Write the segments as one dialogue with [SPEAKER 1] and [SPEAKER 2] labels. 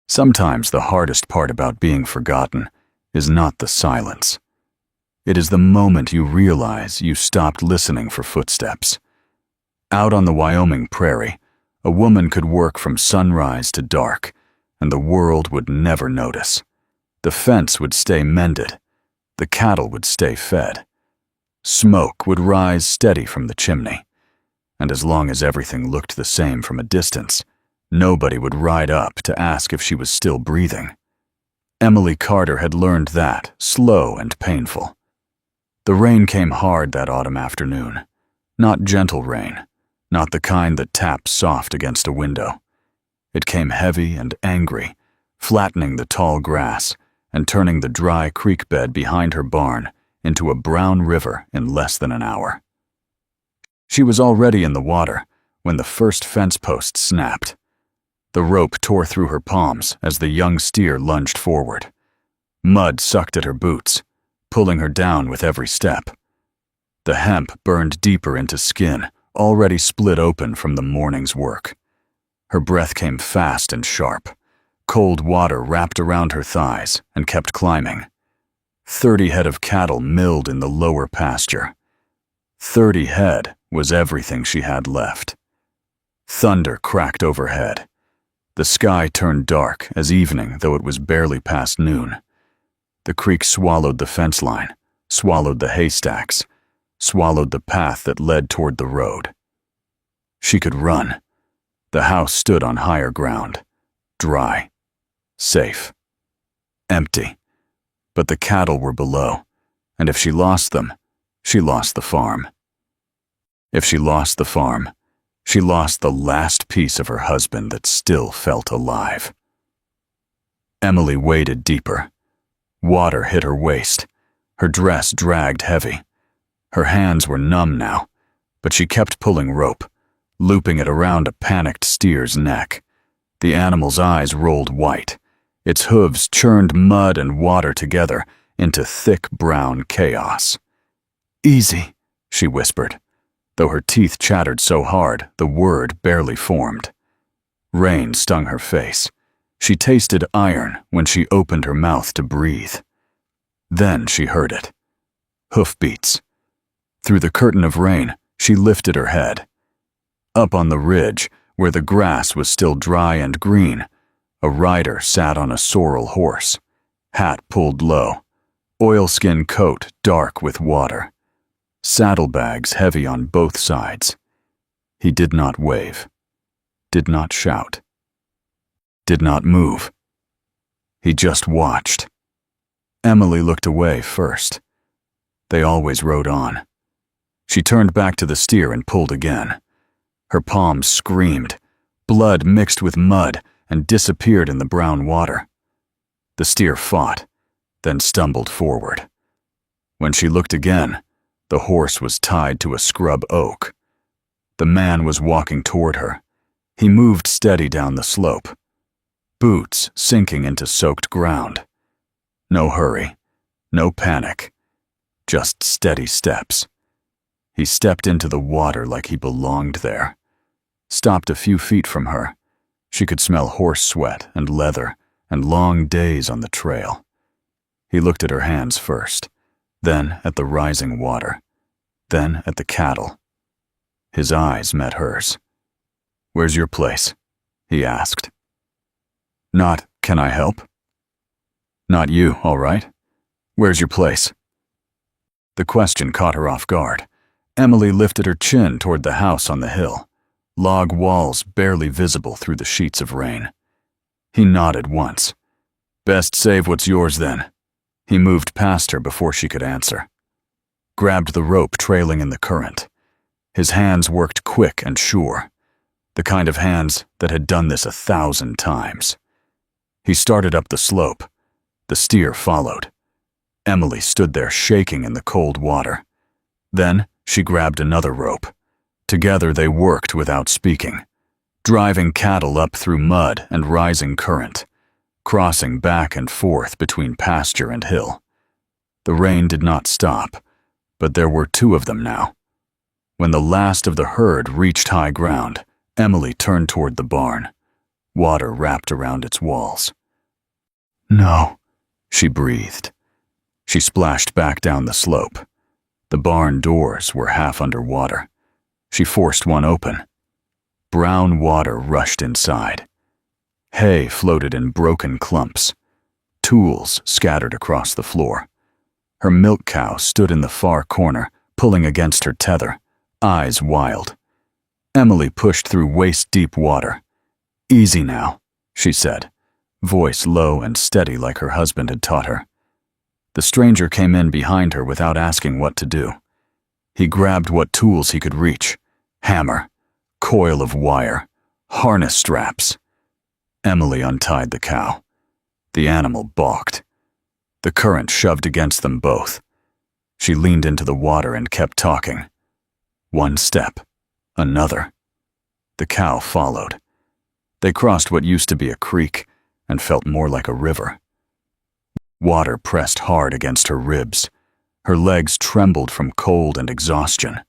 [SPEAKER 1] Sometimes the hardest part about being forgotten is not the silence. It is the moment you realize you stopped listening for footsteps. Out on the Wyoming prairie, a woman could work from sunrise to dark, and the world would never notice. The fence would stay mended. The cattle would stay fed. Smoke would rise steady from the chimney. And as long as everything looked the same from a distance, nobody would ride up to ask if she was still breathing. Emily Carter had learned that, slow and painful. The rain came hard that autumn afternoon. Not gentle rain, not the kind that taps soft against a window. It came heavy and angry, flattening the tall grass and turning the dry creek bed behind her barn into a brown river in less than an hour. She was already in the water when the first fence post snapped. The rope tore through her palms as the young steer lunged forward. Mud sucked at her boots, pulling her down with every step. The hemp burned deeper into skin, already split open from the morning's work. Her breath came fast and sharp. Cold water wrapped around her thighs and kept climbing. 30 head of cattle milled in the lower pasture. 30 head was everything she had left. Thunder cracked overhead. The sky turned dark as evening, though it was barely past noon. The creek swallowed the fence line, swallowed the haystacks, swallowed the path that led toward the road. She could run. The house stood on higher ground, dry, safe, empty. But the cattle were below, and if she lost them, she lost the farm. If she lost the farm, she lost the last piece of her husband that still felt alive. Emily waded deeper. Water hit her waist. Her dress dragged heavy. Her hands were numb now, but she kept pulling rope, looping it around a panicked steer's neck. The animal's eyes rolled white. Its hooves churned mud and water together into thick brown chaos. "Easy," she whispered, though her teeth chattered so hard the word barely formed. Rain stung her face. She tasted iron when she opened her mouth to breathe. Then she heard it. Hoofbeats. Through the curtain of rain, she lifted her head. Up on the ridge, where the grass was still dry and green, a rider sat on a sorrel horse, hat pulled low, oilskin coat dark with water, saddlebags heavy on both sides. He did not wave, did not shout, did not move. He just watched. Emily looked away first. They always rode on. She turned back to the steer and pulled again. Her palms screamed. Blood mixed with mud and disappeared in the brown water. The steer fought, then stumbled forward. When she looked again, the horse was tied to a scrub oak. The man was walking toward her. He moved steady down the slope, boots sinking into soaked ground. No hurry, no panic, just steady steps. He stepped into the water like he belonged there. Stopped a few feet from her. She could smell horse sweat and leather and long days on the trail. He looked at her hands first, then at the rising water, then at the cattle. His eyes met hers. "Where's your place?" he asked. Not, "Can I help?" Not you, all right. Where's your place? The question caught her off guard. Emily lifted her chin toward the house on the hill, log walls barely visible through the sheets of rain. He nodded once. "Best save what's yours then." He moved past her before she could answer. Grabbed the rope trailing in the current. His hands worked quick and sure, the kind of hands that had done this 1,000 times. He started up the slope. The steer followed. Emily stood there shaking in the cold water. Then she grabbed another rope. Together they worked without speaking, driving cattle up through mud and rising current, crossing back and forth between pasture and hill. The rain did not stop, but there were 2 of them now. When the last of the herd reached high ground, Emily turned toward the barn. water wrapped around its walls. "No," she breathed. She splashed back down the slope. The barn doors were half underwater. She forced one open. Brown water rushed inside. Hay floated in broken clumps. Tools scattered across the floor. Her milk cow stood in the far corner, pulling against her tether, eyes wild. Emily pushed through waist-deep water. "Easy now," she said, voice low and steady like her husband had taught her. The stranger came in behind her without asking what to do. He grabbed what tools he could reach: hammer, coil of wire, harness straps. Emily untied the cow. The animal balked. The current shoved against them both. She leaned into the water and kept talking. One step, another. The cow followed. They crossed what used to be a creek and felt more like a river. Water pressed hard against her ribs. Her legs trembled from cold and exhaustion.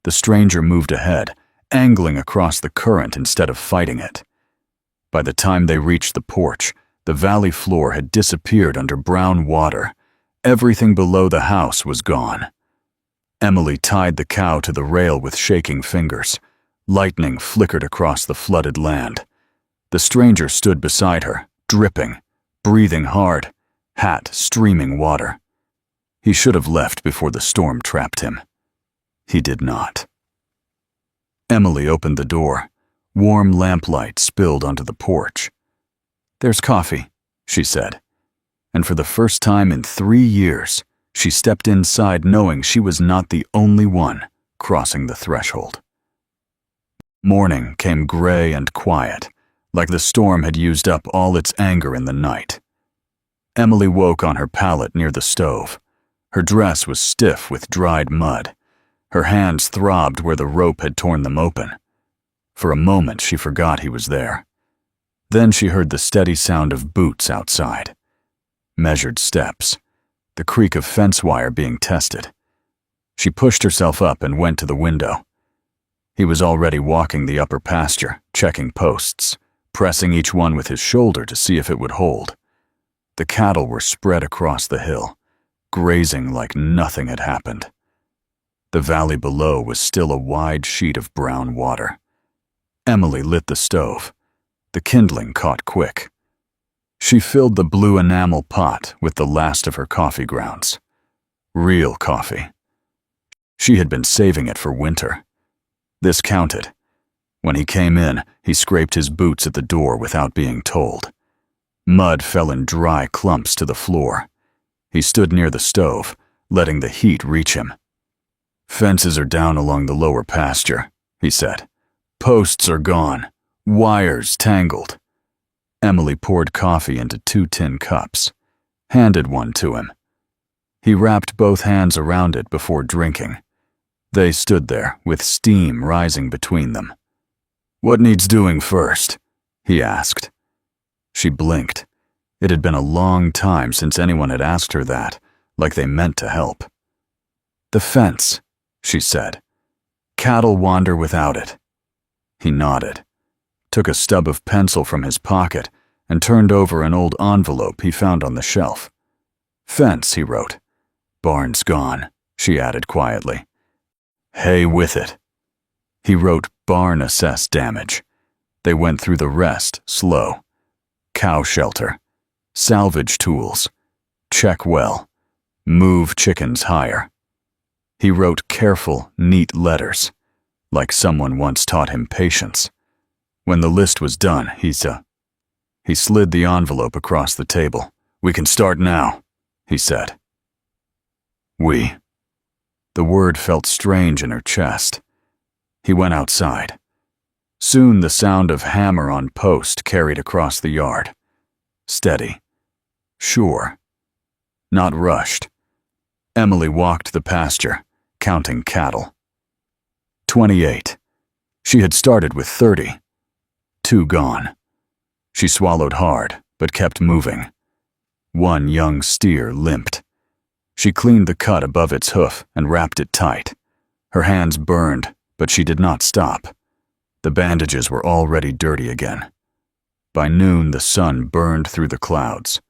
[SPEAKER 1] The stranger moved ahead, angling across the current instead of fighting it. By the time they reached the porch, the valley floor had disappeared under brown water. Everything below the house was gone. Emily tied the cow to the rail with shaking fingers. Lightning flickered across the flooded land. The stranger stood beside her, dripping, breathing hard, hat streaming water. He should have left before the storm trapped him. He did not. Emily opened the door. Warm lamplight spilled onto the porch. "There's coffee," she said. And for the first time in 3 years, she stepped inside knowing she was not the only one crossing the threshold. Morning came gray and quiet, like the storm had used up all its anger in the night. Emily woke on her pallet near the stove. Her dress was stiff with dried mud. Her hands throbbed where the rope had torn them open. For a moment she forgot he was there. Then she heard the steady sound of boots outside. Measured steps. The creak of fence wire being tested. She pushed herself up and went to the window. He was already walking the upper pasture, checking posts, pressing each one with his shoulder to see if it would hold. The cattle were spread across the hill, grazing like nothing had happened. The valley below was still a wide sheet of brown water. Emily lit the stove. The kindling caught quick. She filled the blue enamel pot with the last of her coffee grounds. Real coffee. She had been saving it for winter. This counted. When he came in, he scraped his boots at the door without being told. Mud fell in dry clumps to the floor. He stood near the stove, letting the heat reach him. "Fences are down along the lower pasture," he said. "Posts are gone. Wires tangled." Emily poured coffee into 2 tin cups, handed one to him. He wrapped both hands around it before drinking. They stood there, with steam rising between them. "What needs doing first?" he asked. She blinked. It had been a long time since anyone had asked her that, like they meant to help. "The fence," she said. "Cattle wander without it." He nodded, took a stub of pencil from his pocket, and turned over an old envelope he found on the shelf. "Fence," he wrote. "Barn's gone," she added quietly. "Hay with it." He wrote barn assess damage. They went through the rest slow. Cow shelter. Salvage tools. Check well. Move chickens higher. He wrote careful, neat letters, like someone once taught him patience. When the list was done, he slid the envelope across the table. "We can start now," he said. "We." The word felt strange in her chest. He went outside. Soon the sound of hammer on post carried across the yard. Steady. Sure. Not rushed. Emily walked the pasture, counting cattle. 28. She had started with 30. 2 gone. She swallowed hard, but kept moving. One young steer limped. She cleaned the cut above its hoof and wrapped it tight. Her hands burned, but she did not stop. The bandages were already dirty again. By noon, the sun burned through the clouds.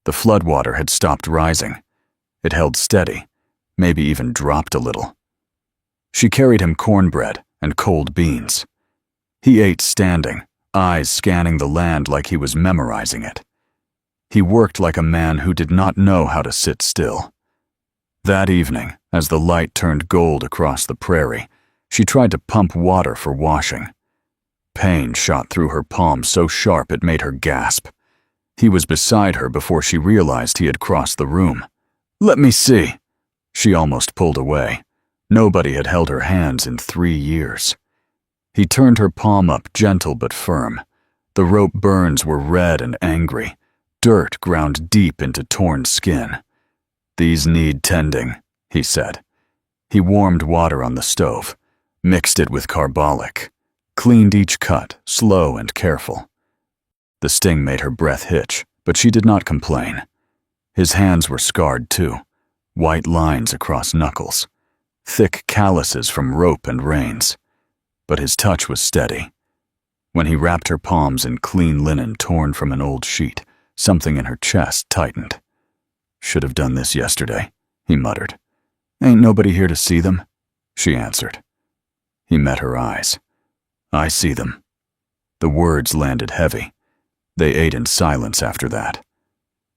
[SPEAKER 1] The floodwater had stopped rising. It held steady, maybe even dropped a little. She carried him cornbread and cold beans. He ate standing, eyes scanning the land like he was memorizing it. He worked like a man who did not know how to sit still. That evening, as the light turned gold across the prairie, she tried to pump water for washing. Pain shot through her palm so sharp it made her gasp. He was beside her before she realized he had crossed the room. "Let me see." She almost pulled away. Nobody had held her hands in 3 years. He turned her palm up, gentle but firm. The rope burns were red and angry. Dirt ground deep into torn skin. "These need tending," he said. He warmed water on the stove, mixed it with carbolic, cleaned each cut, slow and careful. The sting made her breath hitch, but she did not complain. His hands were scarred too, white lines across knuckles, thick calluses from rope and reins. But his touch was steady. When he wrapped her palms in clean linen torn from an old sheet, something in her chest tightened. "Should have done this yesterday," he muttered. "Ain't nobody here to see them?" she answered. He met her eyes. "I see them." The words landed heavy. They ate in silence after that.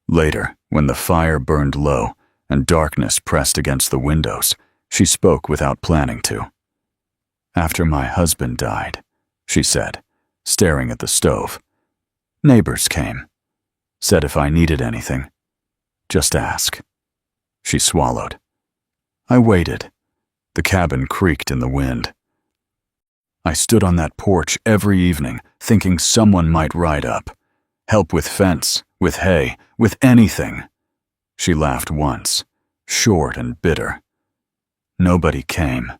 [SPEAKER 1] Later, when the fire burned low and darkness pressed against the windows, she spoke without planning to. "After my husband died," she said, staring at the stove. "Neighbors came. Said if I needed anything, just ask." She swallowed. I waited. The cabin creaked in the wind. I stood on that porch every evening, thinking someone might ride up. Help with fence, with hay, with anything. She laughed once, short and bitter. Nobody came.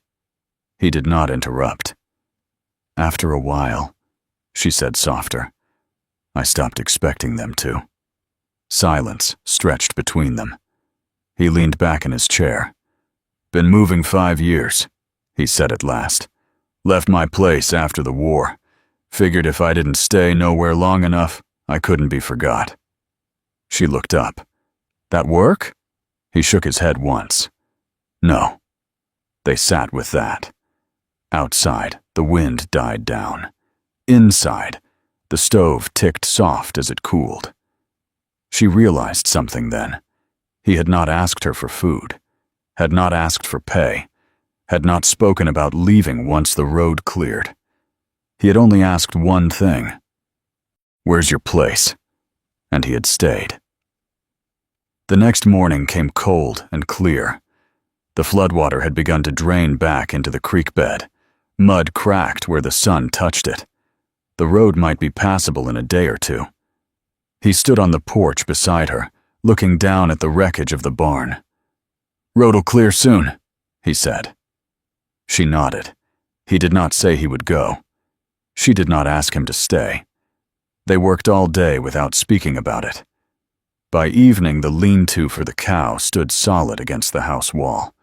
[SPEAKER 1] He did not interrupt. "After a while," she said softer, "I stopped expecting them to." Silence stretched between them. He leaned back in his chair. "Been moving 5 years," he said at last. "Left my place after the war. Figured if I didn't stay nowhere long enough, I couldn't be forgot." She looked up. "That work?" He shook his head once. "No." They sat with that. Outside, the wind died down. Inside, the stove ticked soft as it cooled. She realized something then. He had not asked her for food, had not asked for pay, had not spoken about leaving once the road cleared. He had only asked one thing. "Where's your place?" And he had stayed. The next morning came cold and clear. The floodwater had begun to drain back into the creek bed. Mud cracked where the sun touched it. The road might be passable in a day or two. He stood on the porch beside her, looking down at the wreckage of the barn. "Road'll clear soon," he said. She nodded. He did not say he would go. She did not ask him to stay. They worked all day without speaking about it. By evening, the lean-to for the cow stood solid against the house wall.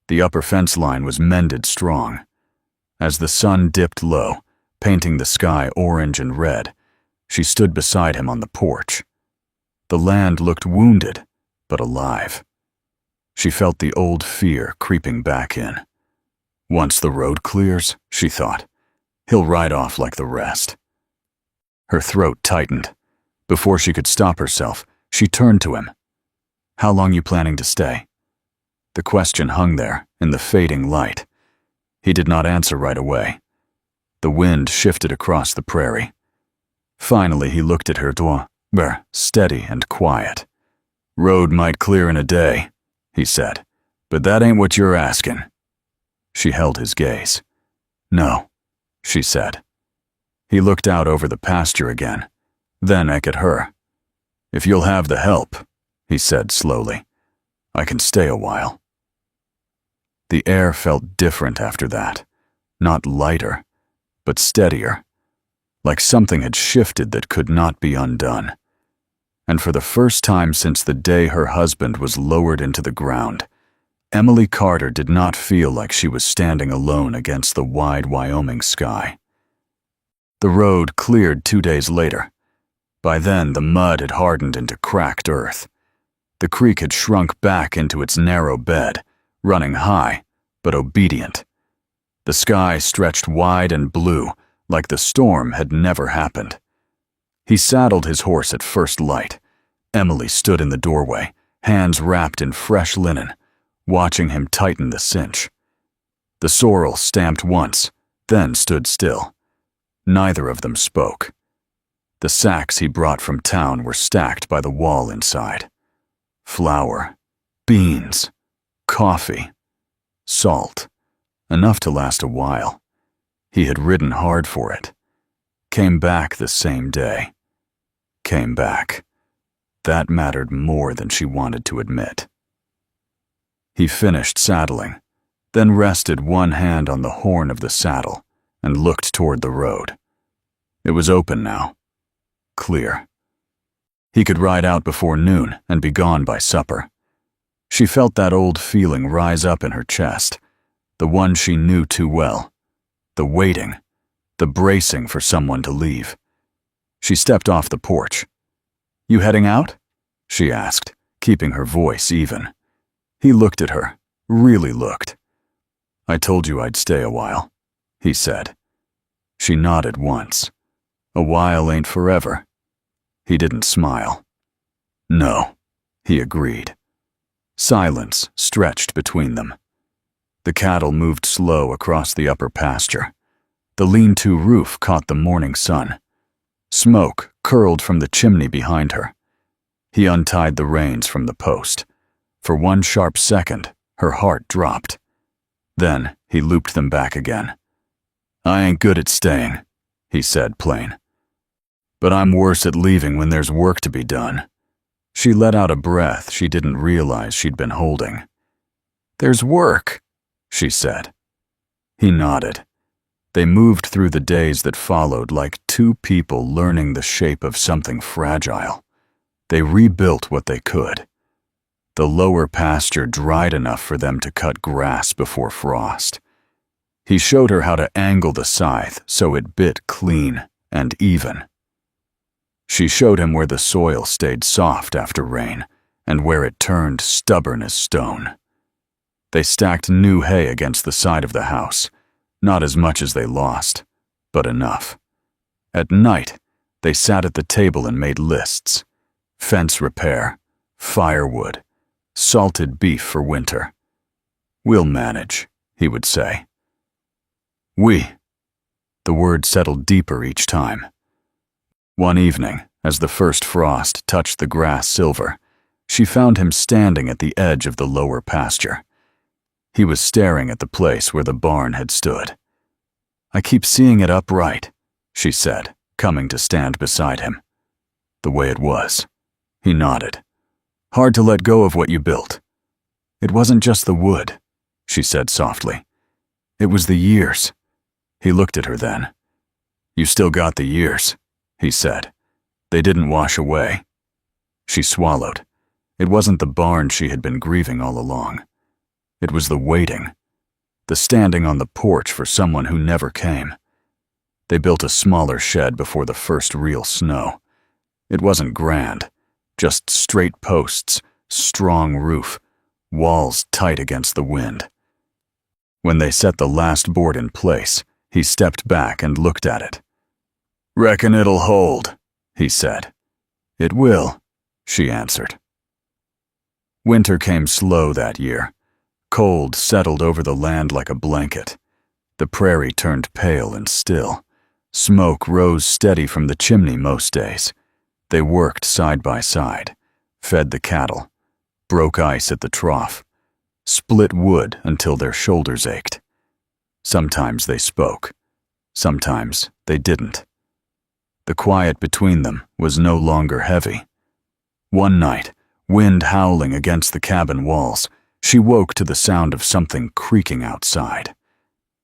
[SPEAKER 1] The upper fence line was mended strong. As the sun dipped low, painting the sky orange and red, she stood beside him on the porch. The land looked wounded, but alive. She felt the old fear creeping back in. Once the road clears, she thought, he'll ride off like the rest. Her throat tightened. Before she could stop herself, she turned to him. "How long you planning to stay?" The question hung there in the fading light. He did not answer right away. The wind shifted across the prairie. Finally, he looked at her, steady and quiet. "Road might clear in a day," he said, "but that ain't what you're asking." She held his gaze. "No," she said. He looked out over the pasture again, then back at her. "If you'll have the help," he said slowly, "I can stay a while." The air felt different after that, not lighter, but steadier, like something had shifted that could not be undone. And for the first time since the day her husband was lowered into the ground, Emily Carter did not feel like she was standing alone against the wide Wyoming sky. The road cleared 2 days later, By then, the mud had hardened into cracked earth. The creek had shrunk back into its narrow bed, running high, but obedient. The sky stretched wide and blue, like the storm had never happened. He saddled his horse at first light. Emily stood in the doorway, hands wrapped in fresh linen, watching him tighten the cinch. The sorrel stamped once, then stood still. Neither of them spoke. The sacks he brought from town were stacked by the wall inside. Flour, beans, coffee, salt, enough to last a while. He had ridden hard for it. Came back the same day. Came back. That mattered more than she wanted to admit. He finished saddling, then rested one hand on the horn of the saddle and looked toward the road. It was open now. Clear. He could ride out before noon and be gone by supper. She felt that old feeling rise up in her chest, the one she knew too well, the waiting, the bracing for someone to leave. She stepped off the porch. "You heading out?" she asked, keeping her voice even. He looked at her, really looked. "I told you I'd stay a while," he said. She nodded once. "A while ain't forever." He didn't smile. "No," he agreed. Silence stretched between them. The cattle moved slow across the upper pasture. The lean-to roof caught the morning sun. Smoke curled from the chimney behind her. He untied the reins from the post. For one sharp second, her heart dropped. Then he looped them back again. "I ain't good at staying," he said plain. "But I'm worse at leaving when there's work to be done." She let out a breath she didn't realize she'd been holding. "There's work," she said. He nodded. They moved through the days that followed like two people learning the shape of something fragile. They rebuilt what they could. The lower pasture dried enough for them to cut grass before frost. He showed her how to angle the scythe so it bit clean and even. She showed him where the soil stayed soft after rain and where it turned stubborn as stone. They stacked new hay against the side of the house, not as much as they lost, but enough. At night, they sat at the table and made lists. Fence repair, firewood, salted beef for winter. "We'll manage," he would say. "We." The word settled deeper each time. One evening, as the first frost touched the grass silver, she found him standing at the edge of the lower pasture. He was staring at the place where the barn had stood. "I keep seeing it upright," she said, coming to stand beside him. "The way it was." He nodded. "Hard to let go of what you built." "It wasn't just the wood," she said softly. "It was the years." He looked at her then. "You still got the years," he said. "They didn't wash away." She swallowed. It wasn't the barn she had been grieving all along. It was the waiting, the standing on the porch for someone who never came. They built a smaller shed before the first real snow. It wasn't grand, just straight posts, strong roof, walls tight against the wind. When they set the last board in place, he stepped back and looked at it. "Reckon it'll hold," he said. "It will," she answered. Winter came slow that year. Cold settled over the land like a blanket. The prairie turned pale and still. Smoke rose steady from the chimney most days. They worked side by side, fed the cattle, broke ice at the trough, split wood until their shoulders ached. Sometimes they spoke. Sometimes they didn't. The quiet between them was no longer heavy. One night, wind howling against the cabin walls, she woke to the sound of something creaking outside.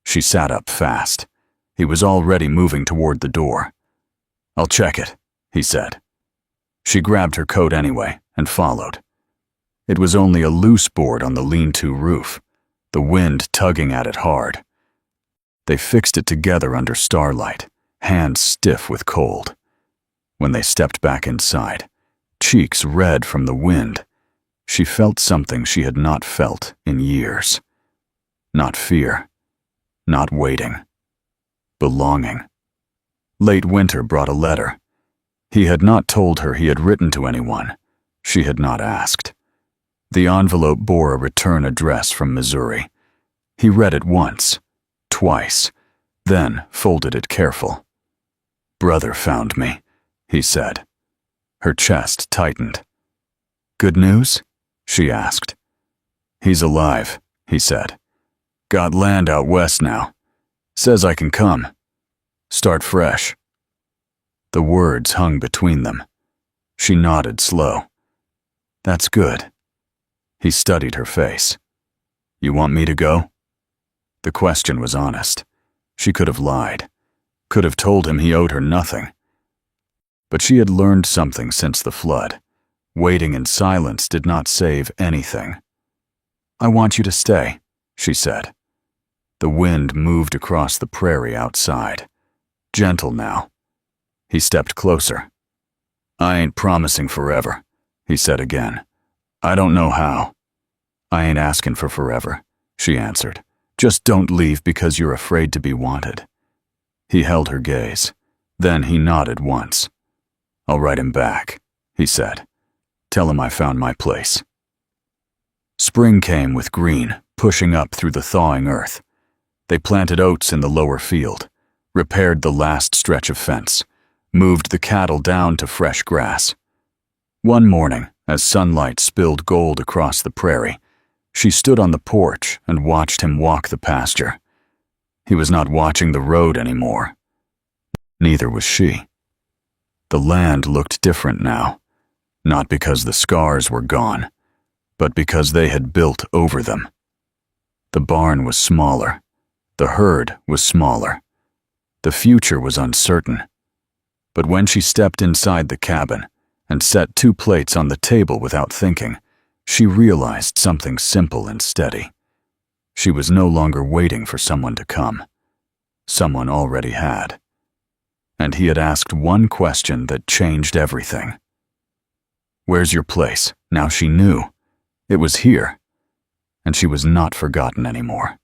[SPEAKER 1] She sat up fast. He was already moving toward the door. "I'll check it," he said. She grabbed her coat anyway and followed. It was only a loose board on the lean-to roof, the wind tugging at it hard. They fixed it together under starlight, hands stiff with cold. when they stepped back inside, cheeks red from the wind. She felt something she had not felt in years. Not fear, not waiting. Belonging. Late winter brought a letter. He had not told her he had written to anyone. She had not asked. The envelope bore a return address from Missouri. He read it once, twice, then folded it careful. "Brother found me," he said. Her chest tightened. "Good news?" she asked. "He's alive," he said. "Got land out west now. Says I can come. Start fresh." The words hung between them. She nodded slow. "That's good." He studied her face. "You want me to go?" The question was honest. She could have lied, could have told him he owed her nothing. But she had learned something since the flood. Waiting in silence did not save anything. "I want you to stay," she said. The wind moved across the prairie outside. Gentle now. He stepped closer. "I ain't promising forever," he said again. "I don't know how." "I ain't asking for forever," she answered. "Just don't leave because you're afraid to be wanted." He held her gaze. Then he nodded once. "I'll write him back," he said. "Tell him I found my place." Spring came with green, pushing up through the thawing earth. They planted oats in the lower field, repaired the last stretch of fence, moved the cattle down to fresh grass. One morning, as sunlight spilled gold across the prairie, she stood on the porch and watched him walk the pasture. He was not watching the road anymore. Neither was she. The land looked different now, not because the scars were gone, but because they had built over them. The barn was smaller. The herd was smaller. The future was uncertain. But when she stepped inside the cabin and set 2 plates on the table without thinking, she realized something simple and steady. She was no longer waiting for someone to come. Someone already had. And he had asked one question that changed everything. "Where's your place?" Now she knew. It was here. And she was not forgotten anymore.